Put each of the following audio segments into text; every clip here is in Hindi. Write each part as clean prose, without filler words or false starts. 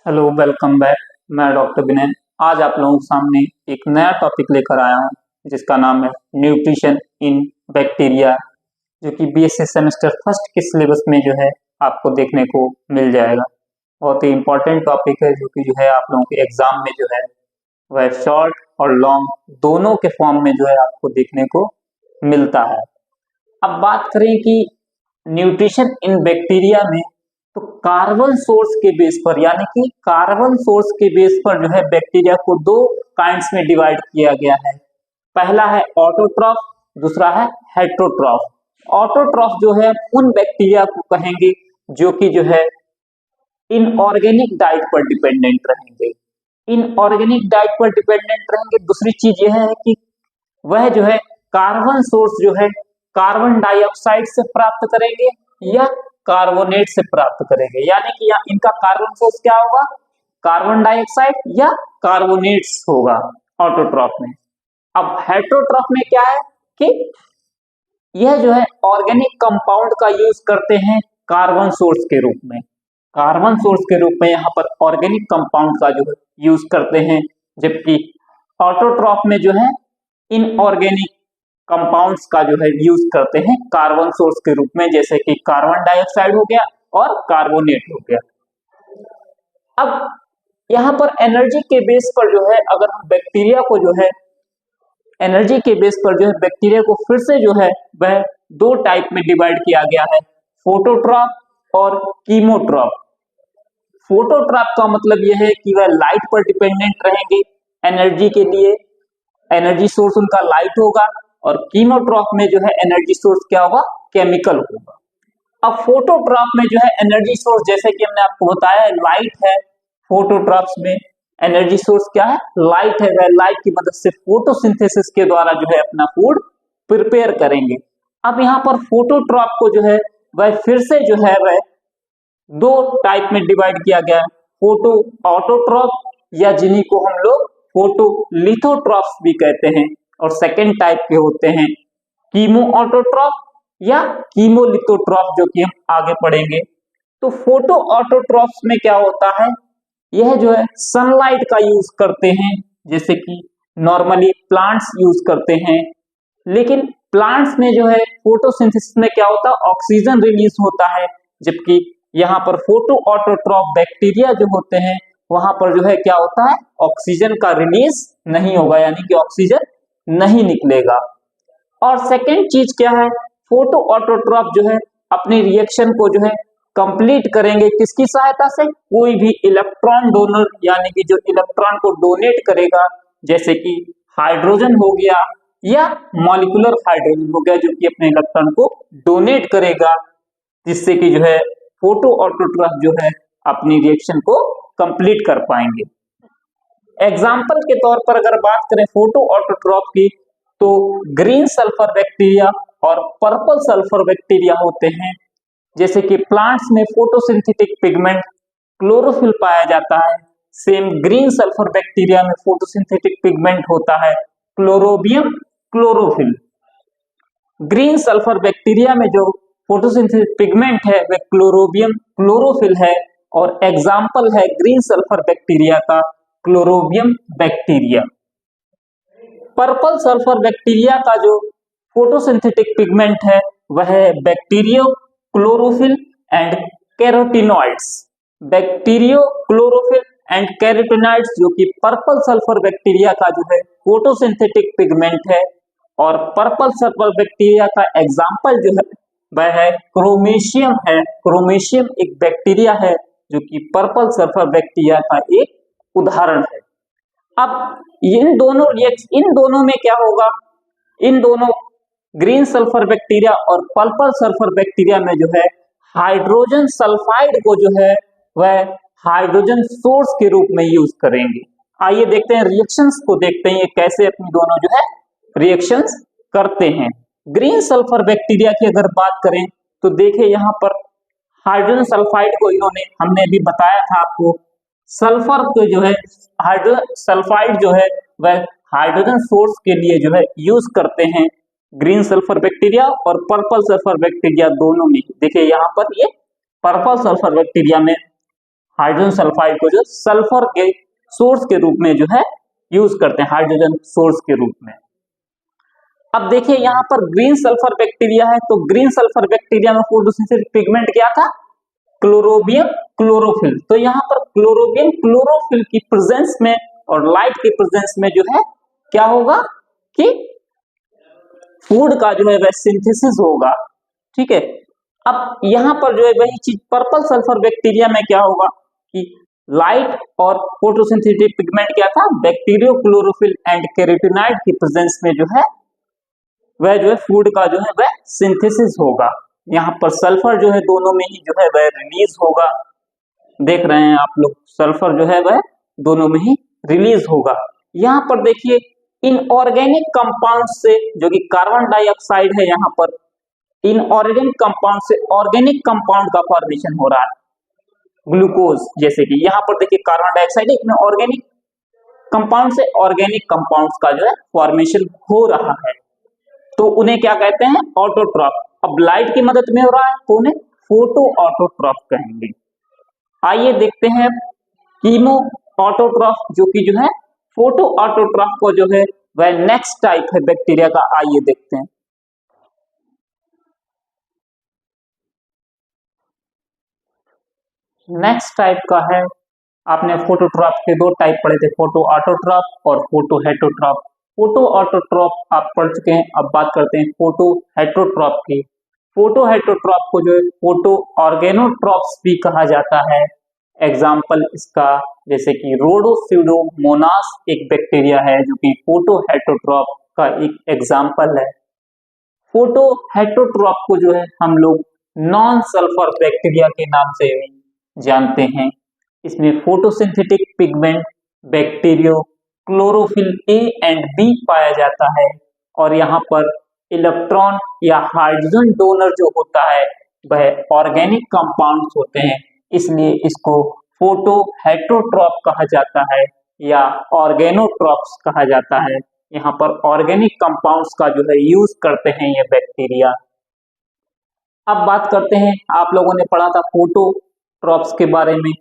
Hello, welcome back. मैं डॉक्टर विनय। आज आप लोगों के सामने एक नया टॉपिक लेकर आया हूँ जिसका नाम है न्यूट्रिशन इन बैक्टीरिया, जो कि बीएससी सेमेस्टर फर्स्ट के सिलेबस में जो है आपको देखने को मिल जाएगा। बहुत ही इम्पोर्टेंट टॉपिक है, जो कि जो है आप लोगों के एग्जाम में जो है वह शॉर्ट और लॉन्ग दोनों के फॉर्म में जो है आपको देखने को मिलता है। अब बात करें कि न्यूट्रिशन इन बैक्टीरिया में, तो कार्बन सोर्स के बेस पर, यानी कि कार्बन सोर्स के बेस पर जो है बैक्टीरिया को दो काइंड्स में डिवाइड किया गया है। पहला है ऑटोट्रॉफ, दूसरा है हेटरोट्रॉफ। ऑटोट्रॉफ जो है उन बैक्टीरिया को कहेंगे जो कि जो है इनऑर्गेनिक डाइट पर डिपेंडेंट रहेंगे। इनऑर्गेनिक डाइट पर डिपेंडेंट रहेंगे। दूसरी चीज यह है कि वह जो है कार्बन सोर्स जो है कार्बन डाइऑक्साइड से प्राप्त करेंगे या कार्बोनेट से प्राप्त करेंगे, यानी कि यहाँ इनका कार्बन सोर्स क्या होगा, कार्बन डाइऑक्साइड या कार्बोनेट्स होगा ऑटोट्रॉफ में। अब हेटरोट्रॉफ में क्या है कि यह जो है ऑर्गेनिक कंपाउंड का यूज करते हैं कार्बन सोर्स के रूप में। कार्बन सोर्स के रूप में यहाँ पर ऑर्गेनिक कंपाउंड का जो है यूज करते हैं, जबकि ऑटोट्रॉफ में जो है इनऑर्गेनिक कंपाउंड्स का जो है यूज करते हैं कार्बन सोर्स के रूप में, जैसे कि कार्बन डाइऑक्साइड हो गया और कार्बोनेट हो गया। अब यहाँ पर एनर्जी के बेस पर जो है, अगर हम बैक्टीरिया को जो है एनर्जी के बेस पर जो है बैक्टीरिया को फिर से जो है वह दो टाइप में डिवाइड किया गया है, फोटोट्रॉफ और कीमोट्रॉफ। फोटोट्रॉफ का मतलब यह है कि वह लाइट पर डिपेंडेंट रहेंगे एनर्जी के लिए, एनर्जी सोर्स उनका लाइट होगा। और कीमोट्रॉफ में जो है एनर्जी सोर्स क्या होगा, केमिकल होगा। अब फोटोट्रॉफ में जो है एनर्जी सोर्स, जैसे कि हमने आपको बताया, लाइट है। फोटोट्रॉफ्स में एनर्जी सोर्स क्या है, लाइट है। वह लाइट की मदद से फोटोसिंथेसिस के द्वारा जो है अपना फूड प्रिपेयर करेंगे। अब यहाँ पर फोटोट्रॉफ को जो है वह फिर से जो है वह दो टाइप में डिवाइड किया गया है, फोटो ऑटोट्रॉफ या जिन्हीं को हम लोग फोटोलिथोट्रॉफ्स भी कहते हैं, और सेकेंड टाइप के होते हैं कीमो ऑटोट्रॉफ या कीमोलिथोट्रॉफ, जो कि हम आगे पढ़ेंगे। तो फोटो ऑटोट्रॉफ्स में क्या होता है, यह जो है सनलाइट का यूज करते हैं, जैसे कि नॉर्मली प्लांट्स यूज करते हैं। लेकिन प्लांट्स में जो है फोटोसिंथेसिस में क्या होता है, ऑक्सीजन रिलीज होता है, जबकि यहाँ पर फोटो ऑटोट्रॉफ बैक्टीरिया जो होते हैं वहां पर जो है क्या होता है, ऑक्सीजन का रिलीज नहीं होगा, यानी कि ऑक्सीजन नहीं निकलेगा। और सेकेंड चीज क्या है, फोटो ऑटोट्रॉफ जो है अपनी रिएक्शन को जो है कंप्लीट करेंगे किसकी सहायता से, कोई भी इलेक्ट्रॉन डोनर, यानी कि जो इलेक्ट्रॉन को डोनेट करेगा, जैसे कि हाइड्रोजन हो गया या मॉलिक्यूलर हाइड्रोजन हो गया, जो कि अपने इलेक्ट्रॉन को डोनेट करेगा, जिससे कि जो है फोटो ऑटोट्रॉफ जो है अपनी रिएक्शन को कंप्लीट कर पाएंगे। एग्जाम्पल के तौर पर अगर बात करें फोटो ऑटोट्रॉफ की, तो ग्रीन सल्फर बैक्टीरिया और पर्पल सल्फर बैक्टीरिया होते हैं। जैसे कि प्लांट्स में फोटोसिंथेटिक पिगमेंट क्लोरोफिल पाया जाता है, सेम ग्रीन सल्फर बैक्टीरिया में फोटोसिंथेटिक पिगमेंट होता है Chlorobium chlorophyll. Green sulphur bacteria में जो फोटोसिंथेटिक पिगमेंट है वह क्लोरोबियम क्लोरोफिल है, और एग्जाम्पल है ग्रीन सल्फर बैक्टीरिया का Chlorobium bacteria. Purple sulphur bacteria का जो फोटोसिंथेटिक पिगमेंट है वह है bacterio chlorophyll and carotenoids. Bacterio chlorophyll and carotenoids जो कि पर्पल सल्फर बैक्टीरिया का जो है फोटोसिंथेटिक पिगमेंट है, और पर्पल सल्फर बैक्टीरिया का एग्जाम्पल जो है वह है क्रोमेशियम है। क्रोमेशियम एक बैक्टीरिया है जो कि पर्पल सल्फर बैक्टीरिया का एक उदाहरण है। अब इन दोनों में क्या होगा, इन दोनों ग्रीन सल्फर बैक्टीरिया और पर्पल सल्फर बैक्टीरिया में जो है हाइड्रोजन सल्फाइड को जो है वह हाइड्रोजन सोर्स के रूप में यूज करेंगे। आइए देखते हैं रिएक्शंस को, देखते हैं ये कैसे अपनी दोनों जो है रिएक्शंस करते हैं। ग्रीन सल्फर बैक्टीरिया की अगर बात करें तो देखिए यहाँ पर हाइड्रोजन सल्फाइड को इन्होंने, हमने भी बताया था आपको, सल्फर को जो है हाइड्रोजन सल्फाइड जो है वह हाइड्रोजन सोर्स के लिए जो है यूज करते हैं ग्रीन सल्फर बैक्टीरिया और पर्पल सल्फर बैक्टीरिया दोनों में। देखिए यहाँ पर ये पर्पल सल्फर बैक्टीरिया में हाइड्रोजन सल्फाइड को जो सल्फर के सोर्स के रूप में जो है यूज करते हैं, हाइड्रोजन सोर्स के रूप में। अब देखिए यहाँ पर ग्रीन सल्फर बैक्टीरिया है, तो ग्रीन सल्फर बैक्टीरिया में फोटोसिंथेसिस पिगमेंट क्या था, क्लोरोबियम क्लोरोफिल। तो यहाँ पर क्लोरोबियम क्लोरोफिल की प्रेजेंस में और लाइट की प्रेजेंस में जो है क्या होगा कि फूड का जो है वह सिंथेसिस होगा, ठीक है। अब यहाँ पर जो है वही चीज पर्पल सल्फर बैक्टीरिया में क्या होगा कि लाइट और फोटोसिंथेटिक पिगमेंट क्या था, बैक्टीरियो क्लोरोफिल एंड कैरोटीनॉइड की प्रेजेंस में जो है वह जो है फूड का जो है वह सिंथेसिस होगा। यहाँ पर सल्फर जो है दोनों में ही जो है वह रिलीज होगा, देख रहे हैं आप लोग, सल्फर जो है वह दोनों में ही रिलीज होगा। यहाँ पर देखिए इनऑर्गेनिक कंपाउंड से, जो कि कार्बन डाइऑक्साइड है, यहाँ पर इनऑर्गेनिक कंपाउंड से ऑर्गेनिक कंपाउंड का फॉर्मेशन हो रहा है, ग्लूकोज जैसे कि यहाँ पर देखिए कार्बन डाइऑक्साइड इनऑर्गेनिक कंपाउंड से ऑर्गेनिक कंपाउंड्स का जो है फॉर्मेशन हो रहा है, तो उन्हें क्या कहते हैं, ऑटोट्रॉफ। अब लाइट की मदद में हो रहा है तो उन्हें फोटो ऑटोट्रॉफ कहेंगे। आइए देखते हैं कीमो ऑटोट्रॉफ, जो कि जो है फोटो ऑटोट्रॉफ को जो है वह नेक्स्ट टाइप है बैक्टीरिया का। आइए देखते हैं। नेक्स्ट टाइप का है, आपने फोटोट्रॉफ के दो टाइप पढ़े थे, फोटो ऑटोट्रॉफ और फोटो हेटरोट्रॉफ। फोटो ऑटोट्रॉफ आप पढ़ चुके हैं, अब बात करते हैं फोटो हेटरोट्रॉफ की। फोटो हेटरोट्रॉफ को जो है फोटो ऑर्गेनोट्रॉफ्स भी कहा जाता है। एग्जाम्पल इसका जैसे कि रोडोस्यूडोमोनास एक बैक्टीरिया है जो कि फोटो हेटरोट्रॉफ का एक एग्जाम्पल है। फोटो हेटरोट्रॉफ को जो है हम लोग नॉन सल्फर बैक्टीरिया के नाम से भी जानते हैं। इसमें photosynthetic pigment bacteriochlorophyll A and B पाया जाता है, और यहाँ पर इलेक्ट्रॉन या हाइड्रोजन डोनर जो होता है वह ऑर्गेनिक कंपाउंड्स होते हैं, इसलिए इसको फोटो हेटरोट्रॉफ कहा जाता है या ऑर्गेनोट्रॉफ्स कहा जाता है। यहाँ पर ऑर्गेनिक कंपाउंड्स का जो है यूज करते हैं ये बैक्टीरिया। अब बात करते हैं, आप लोगों ने पढ़ा था फोटोट्रॉफ्स के बारे में,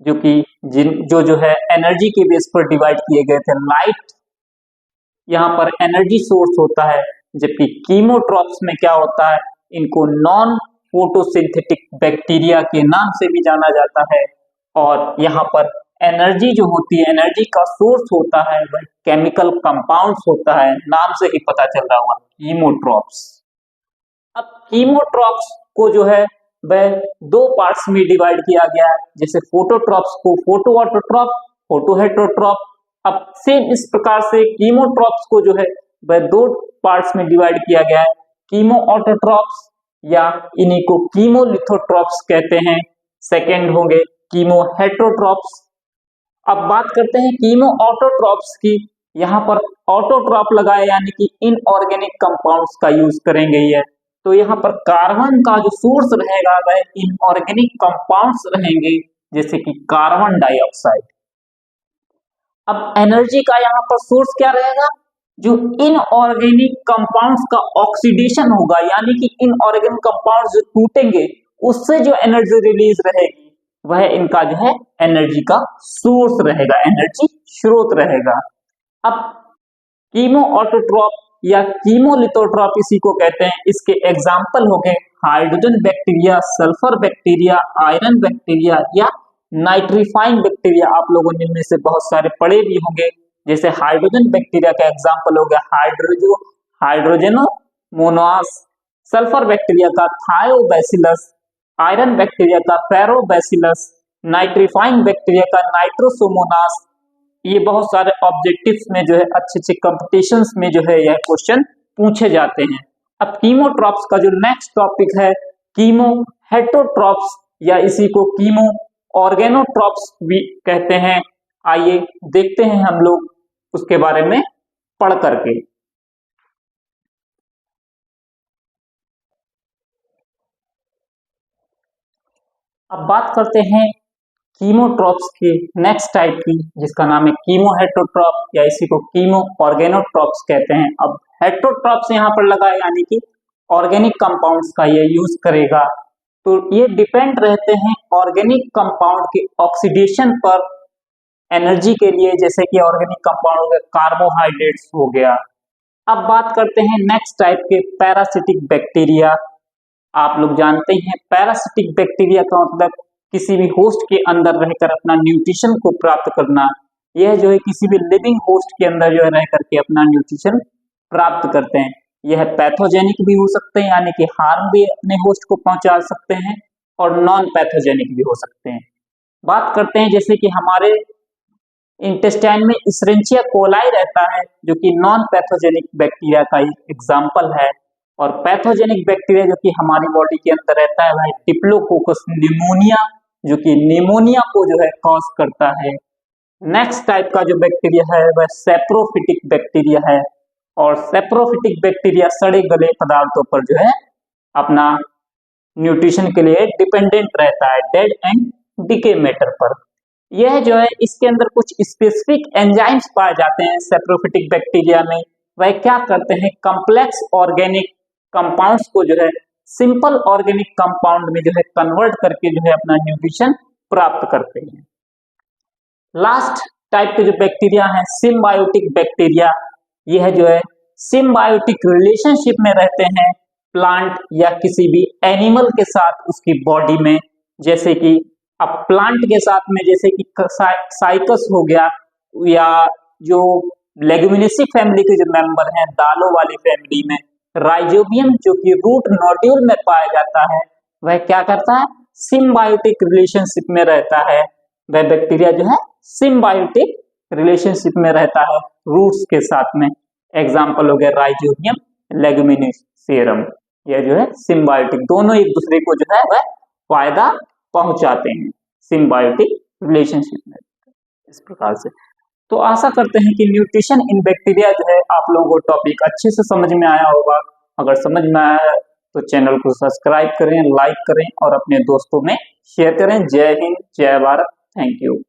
जो कि जो है एनर्जी के बेस पर डिवाइड किए गए थे। लाइट यहाँ पर एनर्जी सोर्स होता है, जबकि कीमोट्रॉफ्स में क्या होता है, इनको नॉन फोटोसिंथेटिक बैक्टीरिया के नाम से भी जाना जाता है, और यहाँ पर एनर्जी जो होती है, एनर्जी का सोर्स होता है वह केमिकल कंपाउंड्स होता है, नाम से ही पता चल रहा होगा, कीमोट्रॉफ्स। अब कीमोट्रॉफ्स को जो है वह दो पार्ट्स में डिवाइड किया गया है, जैसे फोटोट्रॉफ्स को फोटो ऑटोट्रॉफ, फोटो हेटरोट्रॉफ। अब सेम इस प्रकार से कीमोट्रॉफ्स को जो है वह दो पार्ट्स में डिवाइड किया गया है, कीमो ऑटोट्रॉफ्स या इन्हीं को कीमोलिथोट्रॉफ्स कहते हैं। सेकेंड होंगे कीमो हेटरोट्रॉफ्स। अब बात करते हैं कीमो ऑटोट्रॉफ्स की। यहाँ पर ऑटोट्रॉफ लगाए यानी कि इनऑर्गेनिक कंपाउंड्स का यूज करेंगे ये, तो यहाँ पर कार्बन का जो सोर्स रहेगा वह इनऑर्गेनिक कंपाउंड्स रहेंगे, जैसे कि कार्बन डाइऑक्साइड। अब एनर्जी का यहाँ पर सोर्स क्या रहेगा, जो इनऑर्गेनिक कंपाउंड्स का ऑक्सीडेशन होगा, यानी कि इनऑर्गेनिक कंपाउंड्स जो टूटेंगे उससे जो एनर्जी रिलीज रहेगी वह इनका जो है एनर्जी का सोर्स रहेगा, एनर्जी स्रोत रहेगा। अब कीमो ऑटोट्रॉफ या कीमोलिथोट्रॉफ इसी को कहते हैं। इसके एग्जाम्पल हो गए hydrogen bacteria, sulphur bacteria, iron bacteria या नाइट्रीफाइंग बैक्टीरिया। आप लोगों ने इनमें से बहुत सारे पढ़े भी होंगे, जैसे हाइड्रोजन बैक्टीरिया का एग्जाम्पल हो गया हाइड्रोजनोमोनास, सल्फर बैक्टीरिया का थायोबैसिलस, आयरन बैक्टीरिया का पैरोबैसिलस, नाइट्रीफाइंग बैक्टीरिया का नाइट्रोसोमोनास। ये बहुत सारे ऑब्जेक्टिव्स में जो है अच्छे अच्छे कॉम्पिटिशन्स में जो है यह क्वेश्चन पूछे जाते हैं। अब कीमोट्रॉफ्स का जो नेक्स्ट टॉपिक है कीमो हेटरोट्रॉफ्स या इसी को कीमो ऑर्गेनोट्रॉफ्स भी कहते हैं। आइए देखते हैं हम लोग उसके बारे में पढ़ करके। अब बात करते हैं कीमोट्रॉफ्स के नेक्स्ट टाइप की, जिसका नाम है कीमो हेटरोट्रॉफ या इसी को कीमो ऑर्गेनोट्रॉफ्स कहते हैं। अब हेटरोट्रॉफ्स यहाँ पर लगा है, यानी कि ऑर्गेनिक कंपाउंड्स का ये यूज करेगा। तो ये डिपेंड रहते हैं ऑर्गेनिक कंपाउंड के ऑक्सीडेशन पर एनर्जी के लिए, जैसे कि ऑर्गेनिक कंपाउंड हो गया, कार्बोहाइड्रेट्स हो गया। अब बात करते हैं नेक्स्ट टाइप के पैरासिटिक बैक्टीरिया। आप लोग जानते हैं पैरासिटिक बैक्टीरिया का मतलब किसी भी होस्ट के अंदर रहकर अपना न्यूट्रिशन को प्राप्त करना। यह जो है किसी भी लिविंग होस्ट के अंदर जो है रह करके अपना न्यूट्रिशन प्राप्त करते हैं। यह पैथोजेनिक भी हो सकते हैं, यानी कि हार्म भी अपने होस्ट को पहुंचा सकते हैं, और नॉन पैथोजेनिक भी हो सकते हैं। बात करते हैं जैसे कि हमारे इंटेस्टाइन में इशरिंचिया कोलाई रहता है, जो कि नॉन पैथोजेनिक बैक्टीरिया का एक एग्जाम्पल है। और पैथोजेनिक बैक्टीरिया जो कि हमारी बॉडी के अंदर रहता है वह डिप्लोकोकस निमोनिया, जो कि निमोनिया को जो है कॉज करता है। नेक्स्ट टाइप का जो बैक्टीरिया है वह सेप्रोफिटिक बैक्टीरिया है, और सेप्रोफिटिक बैक्टीरिया सड़े गले पदार्थों पर जो है अपना न्यूट्रिशन के लिए डिपेंडेंट रहता है, डेड एंड डिके मैटर पर। यह जो है इसके अंदर कुछ स्पेसिफिक एंजाइम्स पाए जाते हैं सेप्रोफिटिक बैक्टीरिया में। वह क्या करते हैं, कॉम्प्लेक्स ऑर्गेनिक कंपाउंड्स को जो है सिंपल ऑर्गेनिक कंपाउंड में जो है कन्वर्ट करके जो है अपना न्यूट्रिशन प्राप्त करते हैं। लास्ट टाइप के जो बैक्टीरिया है सिम्बायोटिक बैक्टीरिया। यह जो है सिम्बायोटिक रिलेशनशिप में रहते हैं प्लांट या किसी भी एनिमल के साथ उसकी बॉडी में। जैसे कि अब प्लांट के साथ में जैसे कि साइकस हो गया, या जो लेगुमिनेसी फैमिली के जो मेंबर हैं दालों वाली फैमिली में राइजोबियम जो कि रूट नोड्यूल में पाया जाता है, वह क्या करता है, सिम्बायोटिक रिलेशनशिप में रहता है। वह बैक्टीरिया जो है सिम्बायोटिक रिलेशनशिप में रहता है रूट्स के साथ में। एग्जाम्पल हो गया राइजोबियम, लेगुमिनेसियरम। यह जो है सिम्बायोटिक, दोनों एक दूसरे को जो है वह फायदा पहुंचाते हैं सिम्बायोटिक रिलेशनशिप में, इस प्रकार से। तो आशा करते हैं कि न्यूट्रिशन इन बैक्टीरिया जो है आप लोगों को टॉपिक अच्छे से समझ में आया होगा। अगर समझ में आया तो चैनल को सब्सक्राइब करें, लाइक करें और अपने दोस्तों में शेयर करें। जय हिंद, जय भारत, थैंक यू।